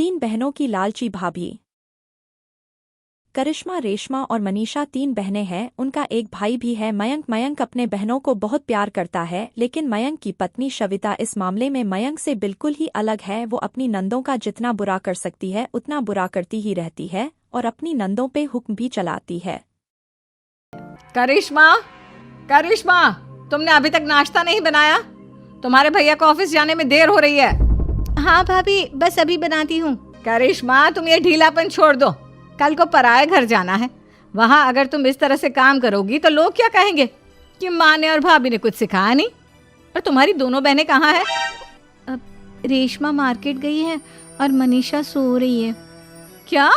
तीन बहनों की लालची भाभी। करिश्मा, रेशमा और मनीषा तीन बहनें हैं। उनका एक भाई भी है, मयंक। मयंक अपने बहनों को बहुत प्यार करता है, लेकिन मयंक की पत्नी शविता इस मामले में मयंक से बिल्कुल ही अलग है। वो अपनी नंदों का जितना बुरा कर सकती है उतना बुरा करती ही रहती है और अपनी नंदों पे हुक्म भी चलाती है। करिश्मा, करिश्मा, तुमने अभी तक नाश्ता नहीं बनाया? तुम्हारे भैया को ऑफिस जाने में देर हो रही है। हाँ भाभी, बस अभी बनाती हूँ। करिश्मा, तुम ये ढीलापन छोड़ दो। कल को पराए घर जाना है। वहाँ अगर तुम इस तरह से काम करोगी तो लोग क्या कहेंगे कि माँ ने और भाभी ने कुछ सिखाया नहीं। और तुम्हारी दोनों बहनें कहाँ हैं? अब रेशमा मार्केट गई है और मनीषा सो रही है। क्या?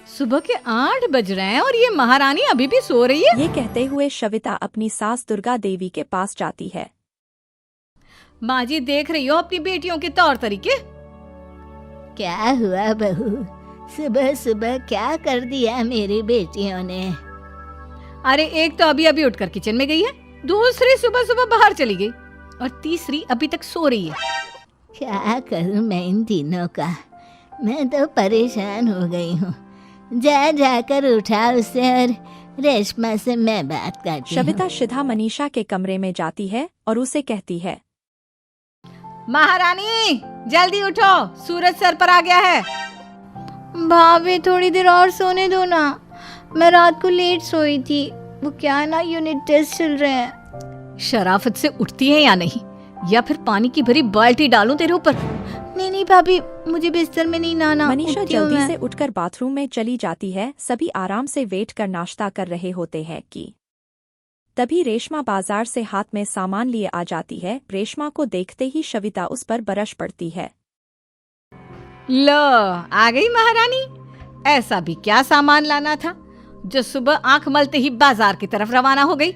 सुबह के 8 बज रहे हैं और ये महारानी अभी भी सो रही है? ये कहते हुए शविता अपनी सास दुर्गा देवी के पास जाती है। माँ जी, देख रही हो अपनी बेटियों के तौर तरीके? क्या हुआ बहू, सुबह सुबह क्या कर दिया मेरी बेटियों ने? अरे एक तो अभी अभी उठकर किचन में गई है, दूसरी सुबह सुबह बाहर चली गई और तीसरी अभी तक सो रही है। क्या करूं मैं इन तीनों का? मैं तो परेशान हो गई हूँ। जा जाकर उठा उसे और रेशमा से मैं बात करती हूँ। शविता सीधा मनीषा के कमरे में जाती है और उसे कहती है, महारानी जल्दी उठो, सूरज सर पर आ गया है। भाभी थोड़ी देर और सोने दो ना, मैं रात को लेट सोई थी। वो क्या है ना, यूनिट टेस्ट चल रहे हैं। शराफत से उठती है या नहीं, या फिर पानी की भरी बाल्टी डालूं तेरे ऊपर? नहीं भाभी, मुझे बिस्तर में नहीं नहाना। मनीषा जल्दी से उठकर बाथरूम में चली जाती है। सभी आराम से वेट कर नाश्ता कर रहे होते हैं कि तभी रेशमा बाजार से हाथ में सामान लिए आ जाती है। रेशमा को देखते ही शविता उस पर बरस पड़ती है। लो, आ गई महारानी। ऐसा भी क्या सामान लाना था जो सुबह आंख मलते ही बाजार की तरफ रवाना हो गई?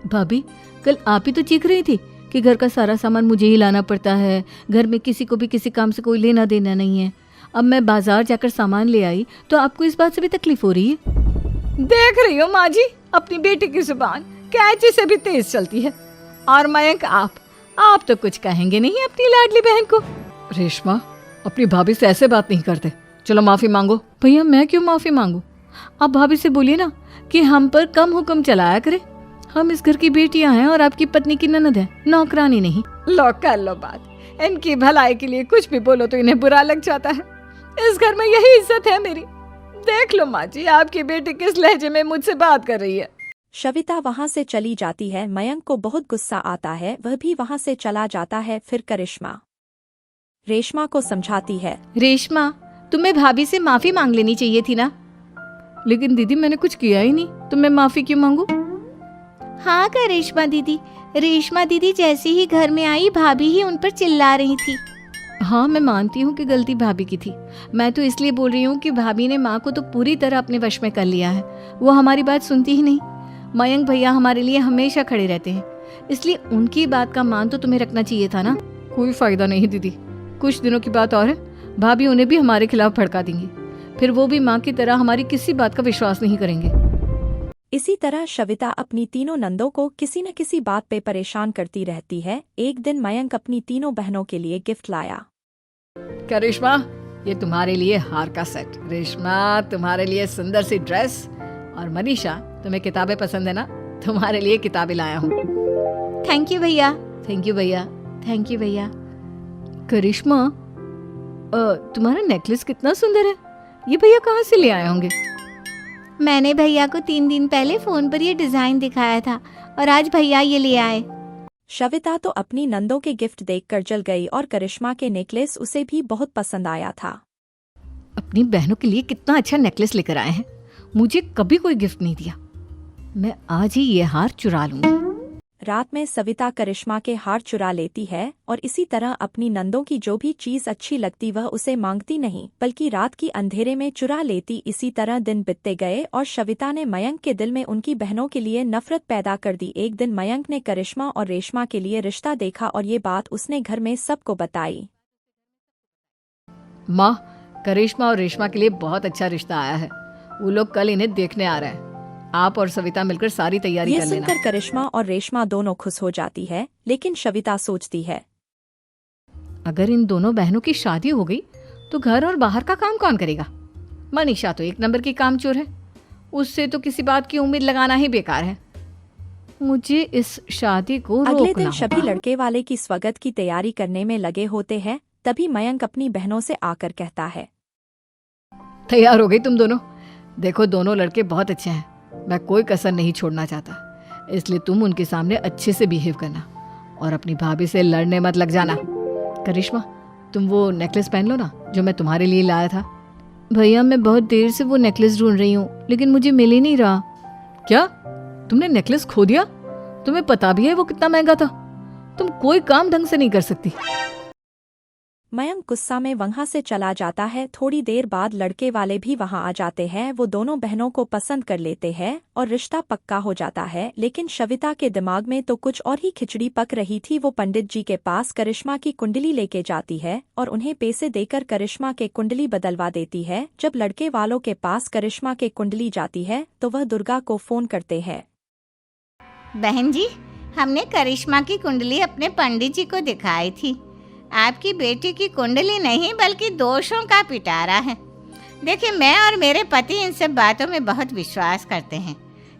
भाभी, कल आप ही तो चीख रही थी कि घर का सारा सामान मुझे ही लाना पड़ता है, घर में किसी को भी किसी काम से कोई लेना देना नहीं है। अब मैं बाजार जाकर सामान ले आई तो आपको इस बात से भी तकलीफ हो रही है? देख रही हो माँ जी, अपनी बेटी की जुबान कैंची से भी तेज चलती है। और मयंक, आप तो कुछ कहेंगे नहीं अपनी लाडली बहन को? रेशमा, अपनी भाभी से ऐसे बात नहीं करते। चलो माफी मांगो। भैया, मैं क्यों माफी मांगू? आप भाभी से बोलिए ना कि हम पर कम हुक्म चलाया करे। हम इस घर की बेटियां हैं और आपकी पत्नी की ननद है, नौकरानी नहीं। लो, कर लो बात। इनकी भलाई के लिए कुछ भी बोलो तो इन्हें बुरा लग जाता है। इस घर में यही इज्जत है मेरी। देख लो माँ जी, आपकी बेटी किस लहजे में मुझसे बात कर रही है। शविता वहाँ से चली जाती है। मयंक को बहुत गुस्सा आता है, वह भी वहाँ से चला जाता है। फिर करिश्मा रेशमा को समझाती है, रेशमा, तुम्हें भाभी से माफी मांग लेनी चाहिए थी ना। लेकिन दीदी, मैंने कुछ किया ही नहीं तो मैं माफी क्यों मांगू? हाँ करिश्मा दीदी, रेशमा दीदी जैसे ही घर में आई भाभी ही उन पर चिल्ला रही थी। हाँ, मैं मानती हूँ कि गलती भाभी की थी। मैं तो इसलिए बोल रही हूँ कि भाभी ने माँ को तो पूरी तरह अपने वश में कर लिया है। वो हमारी बात सुनती ही नहीं। मयंक भैया हमारे लिए हमेशा खड़े रहते हैं, इसलिए उनकी बात का मान तो तुम्हें रखना चाहिए था ना। कोई फायदा नहीं दीदी, कुछ दिनों की बात और है, भाभी उन्हें भी हमारे खिलाफ भड़का देंगी। फिर वो भी माँ की तरह हमारी किसी बात का विश्वास नहीं करेंगे। इसी तरह शविता अपनी तीनों नंदों को किसी न किसी बात पे परेशान करती रहती है। एक दिन मयंक अपनी तीनों बहनों के लिए गिफ्ट लाया। करिश्मा, ये तुम्हारे लिए हार का सेट। रेशमा, तुम्हारे लिए सुंदर सी ड्रेस। और मनीषा, तुम्हें किताबें पसंद है ना, तुम्हारे लिए किताबें लाया हूँ। थैंक यू भैया। थैंक यू भैया। थैंक यू भैया। करिश्मा, तुम्हारा नेकलेस कितना सुंदर है। ये भैया कहाँ से ले आए होंगे? मैंने भैया को 3 दिन पहले फोन पर ये डिजाइन दिखाया था और आज भैया ये ले आए। शविता तो अपनी नंदों के गिफ्ट देखकर जल गई और करिश्मा के नेकलेस उसे भी बहुत पसंद आया था। अपनी बहनों के लिए कितना अच्छा नेकलेस लेकर आए हैं, मुझे कभी कोई गिफ्ट नहीं दिया। मैं आज ही ये हार चुरा लूंगी। रात में सविता करिश्मा के हार चुरा लेती है और इसी तरह अपनी नंदों की जो भी चीज अच्छी लगती वह उसे मांगती नहीं, बल्कि रात की अंधेरे में चुरा लेती। इसी तरह दिन बीतते गए और शविता ने मयंक के दिल में उनकी बहनों के लिए नफरत पैदा कर दी। एक दिन मयंक ने करिश्मा और रेशमा के लिए रिश्ता देखा और ये बात उसने घर में सबको बताई। माँ, करिश्मा और रेशमा के लिए बहुत अच्छा रिश्ता आया है। वो लोग कल इन्हें देखने आ रहे हैं। आप और सविता मिलकर सारी तैयारी कर लेना। ये सुनकर करिश्मा और रेशमा दोनों खुश हो जाती है, लेकिन शविता सोचती है, अगर इन दोनों बहनों की शादी हो गई तो घर और बाहर का काम कौन करेगा? मनीषा तो एक नंबर की कामचोर है, उससे तो किसी बात की उम्मीद लगाना ही बेकार है। मुझे इस शादी को अगले रोकना दिन सभी होगा। लड़के वाले की स्वागत की तैयारी करने में लगे होते हैं। तभी मयंक अपनी बहनों से आकर कहता है, तैयार हो गई तुम दोनों? देखो दोनों लड़के बहुत अच्छे हैं, मैं कोई कसर नहीं छोड़ना चाहता, इसलिए तुम उनके सामने अच्छे से बिहेव करना और अपनी भाभी से लड़ने मत लग जाना। करिश्मा, तुम वो नेकलेस पहन लो ना जो मैं तुम्हारे लिए लाया था। भैया मैं बहुत देर से वो नेकलेस ढूंढ रही हूँ, लेकिन मुझे मिल ही नहीं रहा। क्या तुमने नेकलेस खो दिया? तुम्हें पता भी है वो कितना महंगा था? तुम कोई काम ढंग से नहीं कर सकती। मयंक गुस्सा में वहां से चला जाता है। थोड़ी देर बाद लड़के वाले भी वहां आ जाते हैं। वो दोनों बहनों को पसंद कर लेते हैं और रिश्ता पक्का हो जाता है। लेकिन शविता के दिमाग में तो कुछ और ही खिचड़ी पक रही थी। वो पंडित जी के पास करिश्मा की कुंडली लेके जाती है और उन्हें पैसे देकर करिश्मा के कुंडली बदलवा देती है। जब लड़के वालों के पास करिश्मा के कुंडली जाती है तो वह दुर्गा को फोन करते हैं। बहन जी, हमने करिश्मा की कुंडली अपने पंडित जी को दिखाई थी। आपकी बेटी की कुंडली नहीं बल्कि दोषों का पिटारा है। देखिए, मैं और मेरे पति इन सब बातों में बहुत विश्वास करते हैं,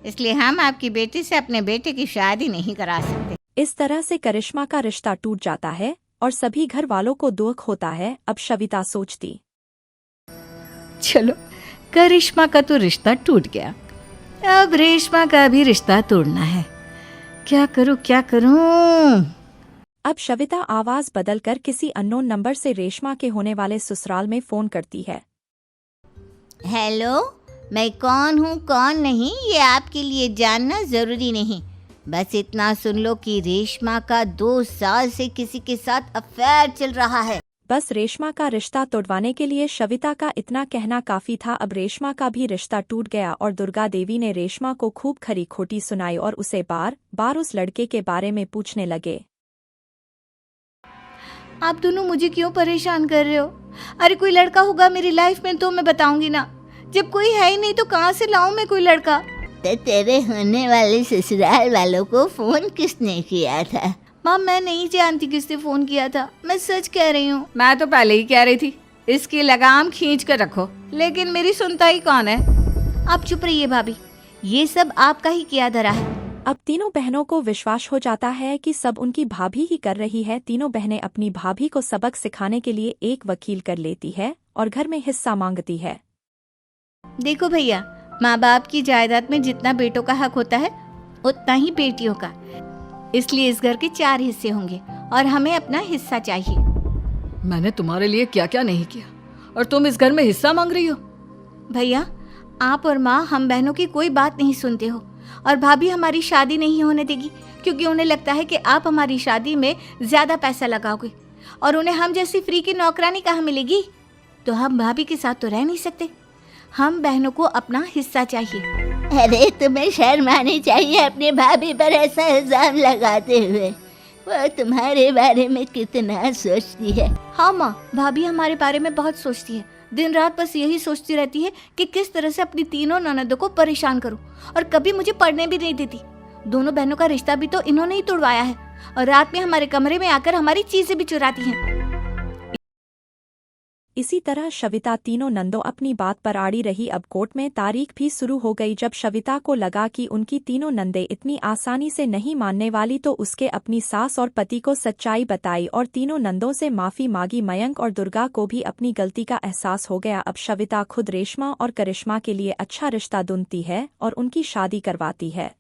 इसलिए हम आपकी बेटी से अपने बेटे की शादी नहीं करा सकते। इस तरह से करिश्मा का रिश्ता टूट जाता है और सभी घर वालों को दुख होता है। अब शविता सोचती, चलो करिश्मा का तो रिश्ता टूट गया, अब रेशमा का भी रिश्ता तोड़ना है। क्या करूं क्या करूं? अब शविता आवाज बदलकर किसी अननोन नंबर से रेशमा के होने वाले ससुराल में फोन करती है। हेलो, मैं कौन हूँ कौन नहीं ये आपके लिए जानना ज़रूरी नहीं। बस इतना सुन लो कि रेशमा का 2 साल से किसी के साथ अफेयर चल रहा है। बस रेशमा का रिश्ता तोड़वाने के लिए शविता का इतना कहना काफी था। अब रेशमा का भी रिश्ता टूट गया और दुर्गा देवी ने रेशमा को खूब खरी खोटी सुनाई और उसे बार बार उस लड़के के बारे में पूछने लगे। आप दोनों मुझे क्यों परेशान कर रहे हो? अरे कोई लड़का होगा मेरी लाइफ में तो मैं बताऊंगी ना। जब कोई है ही नहीं तो कहाँ से लाऊं मैं कोई लड़का? तो तेरे होने वाले ससुराल वालों को फोन किसने किया था? माँ मैं नहीं जानती किसने फोन किया था, मैं सच कह रही हूँ। मैं तो पहले ही कह रही थी इसकी लगाम खींच कर रखो, लेकिन मेरी सुनता ही कौन है। आप चुप रहिए भाभी, ये सब आपका ही किया धरा है। अब तीनों बहनों को विश्वास हो जाता है कि सब उनकी भाभी ही कर रही है। तीनों बहनें अपनी भाभी को सबक सिखाने के लिए एक वकील कर लेती है और घर में हिस्सा मांगती है। देखो भैया, माँ बाप की जायदाद में जितना बेटों का हक होता है उतना ही बेटियों का, इसलिए इस घर के 4 हिस्से होंगे और हमें अपना हिस्सा चाहिए। मैंने तुम्हारे लिए क्या क्या नहीं किया और तुम इस घर में हिस्सा मांग रही हो? भैया, आप और माँ हम बहनों की कोई बात नहीं सुनते हो और भाभी हमारी शादी नहीं होने देगी क्योंकि उन्हें लगता है कि आप हमारी शादी में ज्यादा पैसा लगाओगे और उन्हें हम जैसी फ्री की नौकरानी कहाँ मिलेगी। तो हम भाभी के साथ तो रह नहीं सकते, हम बहनों को अपना हिस्सा चाहिए। अरे तुम्हें शर्म आनी चाहिए अपने भाभी पर ऐसा इल्जाम लगाते हुए। वो तुम्हारे बारे में कितना सोचती है। हाँ माँ, भाभी हमारे बारे में बहुत सोचती है। दिन रात बस यही सोचती रहती है कि किस तरह से अपनी तीनों ननदों को परेशान करूं और कभी मुझे पढ़ने भी नहीं देती। दोनों बहनों का रिश्ता भी तो इन्होंने ही तोड़वाया है और रात में हमारे कमरे में आकर हमारी चीजें भी चुराती हैं। इसी तरह शविता तीनों नंदों अपनी बात पर अड़ी रही। अब कोर्ट में तारीख भी शुरू हो गई। जब शविता को लगा कि उनकी तीनों नंदे इतनी आसानी से नहीं मानने वाली तो उसके अपनी सास और पति को सच्चाई बताई और तीनों नंदों से माफी मांगी। मयंक और दुर्गा को भी अपनी गलती का एहसास हो गया। अब शविता खुद रेशमा और करिश्मा के लिए अच्छा रिश्ता ढूंढती है और उनकी शादी करवाती है।